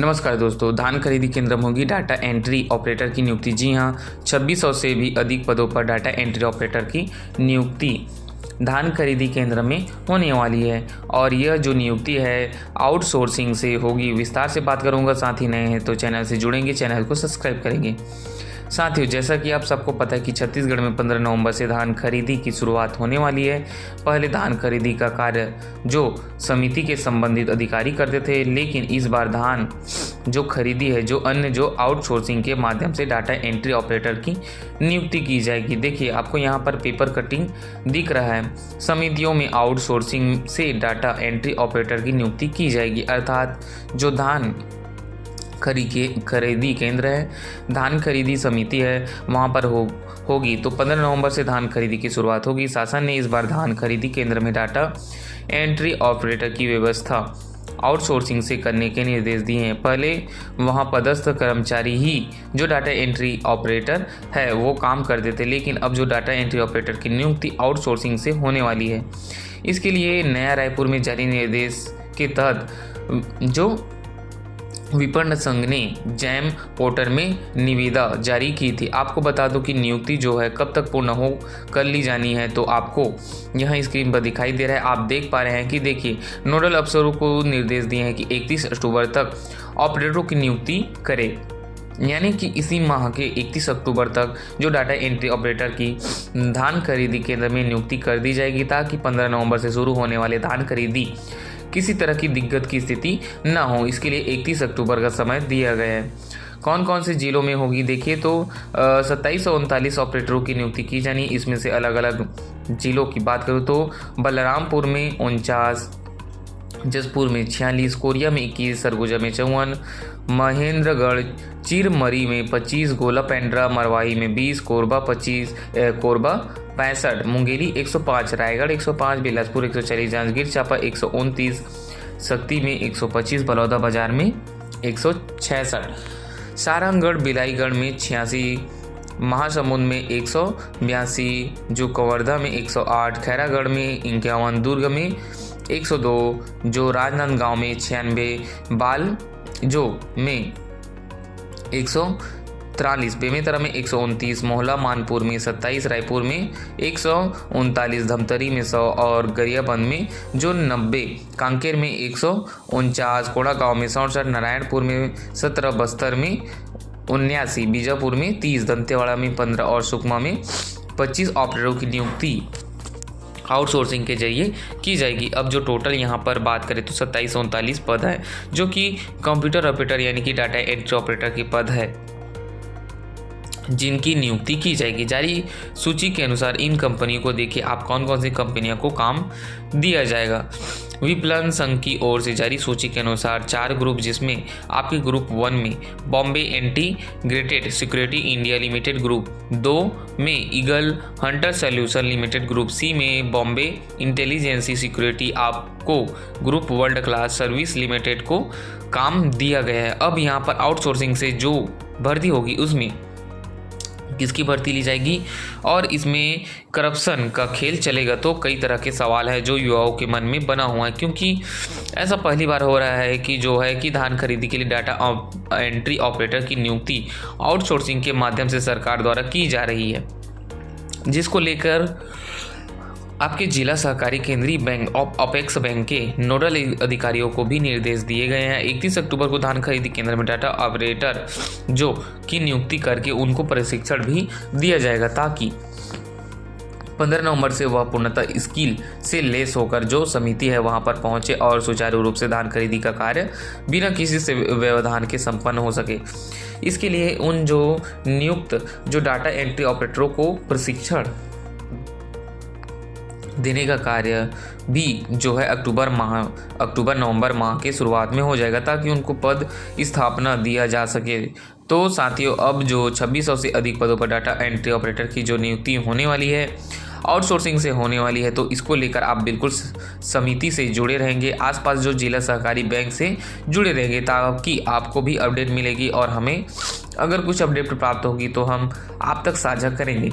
नमस्कार दोस्तों, धान खरीदी केंद्र में होगी डाटा एंट्री ऑपरेटर की नियुक्ति। जी हाँ, 2600 से भी अधिक पदों पर डाटा एंट्री ऑपरेटर की नियुक्ति धान खरीदी केंद्र में होने वाली है और यह जो नियुक्ति है आउटसोर्सिंग से होगी। विस्तार से बात करूंगा। साथ ही नए हैं तो चैनल से जुड़ेंगे, चैनल को सब्सक्राइब करेंगे। साथियों, जैसा कि आप सबको पता है कि छत्तीसगढ़ में 15 नवंबर से धान खरीदी की शुरुआत होने वाली है। पहले धान खरीदी का कार्य जो समिति के संबंधित अधिकारी करते थे, लेकिन इस बार धान जो खरीदी है जो आउटसोर्सिंग के माध्यम से डाटा एंट्री ऑपरेटर की नियुक्ति की जाएगी। देखिए, आपको यहाँ पर पेपर कटिंग दिख रहा है। समितियों में आउटसोर्सिंग से डाटा एंट्री ऑपरेटर की नियुक्ति की जाएगी, अर्थात जो धान खरीदी केंद्र है, धान खरीदी समिति है, वहाँ पर होगी। तो 15 नवंबर से धान खरीदी की शुरुआत होगी। शासन ने इस बार धान खरीदी केंद्र में डाटा एंट्री ऑपरेटर की व्यवस्था आउटसोर्सिंग से करने के निर्देश दिए हैं। पहले वहाँ पदस्थ कर्मचारी ही जो डाटा एंट्री ऑपरेटर है वो काम करते थे, लेकिन अब जो डाटा एंट्री ऑपरेटर की नियुक्ति आउटसोर्सिंग से होने वाली है। इसके लिए नया रायपुर में जारी निर्देश के तहत जो विपणन संघ ने जैम पोर्टल में निविदा जारी की थी। आपको बता दूं कि नियुक्ति जो है कब तक पूर्ण हो कर ली जानी है, तो आपको यहाँ स्क्रीन पर दिखाई दे रहा है। आप देख पा रहे हैं कि देखिए, नोडल अफसरों को निर्देश दिए हैं कि 31 अक्टूबर तक ऑपरेटरों की नियुक्ति करें, यानी कि इसी माह के 31 अक्टूबर तक जो डाटा एंट्री ऑपरेटर की धान खरीदी केंद्र में नियुक्ति कर दी जाएगी, ताकि 15 नवंबर से शुरू होने वाले धान खरीदी किसी तरह की दिक्कत की स्थिति न हो। इसके लिए 31 अक्टूबर का समय दिया गया है। कौन कौन से जिलों में होगी, देखिए तो 2739 ऑपरेटरों की नियुक्ति की जानी। इसमें से अलग अलग जिलों की बात करूँ तो बलरामपुर में 49, जसपुर में 46, कोरिया में 21, सरगुजा में 54, महेंद्रगढ़ चिरमरी में 25, गोला पेंड्रा मरवाही में 20, कोरबा 65, मुंगेली 105, रायगढ़ 105, बिलासपुर 140, जांजगीर चांपा 129, शक्ति में 125, बलौदा बाजार में 166, सारंगगढ़ बिलाईगढ़ में 86, महासमुंद में 182, जो कवर्धा में 108, खैरागढ़ में 51, दुर्ग में 102, जो राजनांदगांव में 96, बाल जो में 143, बेमेतरा में 129, मोहला मानपुर में 27, रायपुर में 139, धमतरी में 100 और गरियाबंद में जो 90, कांकेर में 149, कोड़ागांव में 67, नारायणपुर में 17, बस्तर में 79, बीजापुर में 30, दंतेवाड़ा में 15 और सुकमा में 25 ऑपरेटरों की नियुक्ति आउटसोर्सिंग के जरिए की जाएगी। अब जो टोटल यहाँ पर बात करें तो 2739 पद है, जो कि कंप्यूटर ऑपरेटर यानी कि डाटा एंट्री ऑपरेटर के पद है, जिनकी नियुक्ति की जाएगी। जारी सूची के अनुसार इन कंपनियों को देखिए आप कौन कौन सी कंपनियों को काम दिया जाएगा। विपणन संघ की ओर से जारी सूची के अनुसार 4 ग्रुप, जिसमें आपके ग्रुप 1 में Bombay integrated security India limited, group 2 में eagle hunter solution limited, group C में बॉम्बे इंटेलिजेंसी सिक्योरिटी, आपको group world class service limited को काम दिया गया है। अब यहाँ पर आउटसोर्सिंग से जो भर्ती होगी उसमें किसकी भर्ती ली जाएगी और इसमें करप्शन का खेल चलेगा, तो कई तरह के सवाल है जो युवाओं के मन में बना हुआ है, क्योंकि ऐसा पहली बार हो रहा है कि जो है कि धान खरीदी के लिए डाटा एंट्री ऑपरेटर की नियुक्ति आउटसोर्सिंग के माध्यम से सरकार द्वारा की जा रही है, जिसको लेकर आपके जिला सहकारी केंद्रीय बैंक अपेक्स बैंक के नोडल अधिकारियों को भी निर्देश दिए गए हैं। 31 अक्टूबर को धान खरीदी केंद्र में डाटा ऑपरेटर जो की नियुक्ति करके उनको प्रशिक्षण भी दिया जाएगा, ताकि 15 नवंबर से वह पूर्णतः स्किल से लेस होकर जो समिति है वहां पर पहुंचे और सुचारू रूप से धान खरीदी का कार्य बिना किसी से व्यवधान के संपन्न हो सके। इसके लिए उन जो नियुक्त जो डाटा एंट्री ऑपरेटरों को प्रशिक्षण देने का कार्य भी जो है अक्टूबर नवंबर माह के शुरुआत में हो जाएगा, ताकि उनको पद स्थापना दिया जा सके। तो साथियों, अब जो 2600 से अधिक पदों पर डाटा एंट्री ऑपरेटर की जो नियुक्ति होने वाली है आउटसोर्सिंग से होने वाली है, तो इसको लेकर आप बिल्कुल समिति से जुड़े रहेंगे, आसपास जो जिला सहकारी बैंक से जुड़े रहेंगे, ताकि आपको भी अपडेट मिलेगी और हमें अगर कुछ अपडेट प्राप्त होगी तो हम आप तक साझा करेंगे।